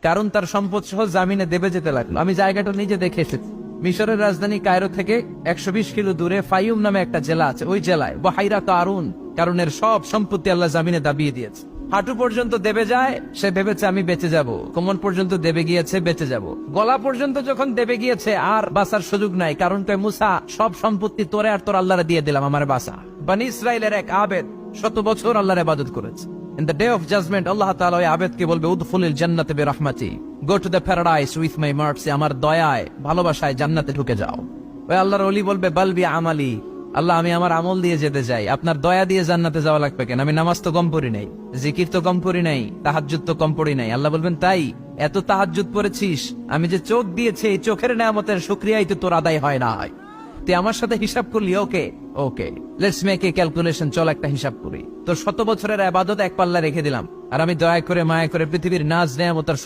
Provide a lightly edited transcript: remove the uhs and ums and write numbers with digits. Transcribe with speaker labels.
Speaker 1: কারণ তার সম্পদ সহ জামিনে দেবে যেতে লাগলো। আমি জায়গাটা নিজে দেখে এসেছি। মিশরের রাজধানী কায়রো থেকে 120 কিলো দূরে ফাইয়ুম নামে একটা জেলা আছে। ওই জেলায় বহাইরা কারুন, কারণের সব সম্পত্তি আল্লাহ জামিনে দাবিয়ে দিয়েছে। হাঁটু পর্যন্ত দেবে যায়, সে ভেবেছে আমি বেঁচে যাব। কোমর পর্যন্ত দেবে গিয়েছে, বেঁচে যাব। গলা পর্যন্ত যখন দেবে গিয়েছে, আর বাঁচার সুযোগ নাই। কারণ কয়, মুসা, সব সম্পত্তি তোরে আর তোর আল্লাহরে দিয়ে দিলাম, আমার বাঁচা। বনি ইসরাইলের এক আবেদ 100 বছর আল্লাহর ইবাদত করেছে। In the day of judgment, আল্লাহ তাআলা ওই আবেদকে বলবে, উদখুলিল জান্নাতে বিরহমাতি, go to the paradise with my mercy, আমার দয়ায়, ভালোবাসায় জান্নাতে ঢুকে যাও। ওই আল্লাহর ওলি বলবে, বালবি আমালি, আল্লাহ আমি আমার আমল দিয়ে যেতে চাই, আপনার দয়া দিয়ে জান্নাতে যাওয়া লাগবে কেন? আমি নামাজ তো কম পড়ি নাই, জিকির তো কম পড়ি নাই, তাহাজ্জুদ তো কম পড়ি নাই। আল্লাহ বলবেন, তাই এত তাহাজ্জুদ পড়েছিস, আমি যে চোখ দিয়েছি, এই চোখের নেয়ামতের শুকরিয়াই তো তোর আদায় হয় না। তুই আমার সাথে হিসাব করলি, ওকে ওকে, লেটস মেক এ ক্যালকুলেশন, চল একটা হিসাব করি। তোর 100 বছরের ইবাদত এক পাল্লা রেখে দিলাম, আর আমি দয়া করে মায়া করে পৃথিবীর নাজ নেয়ামত আর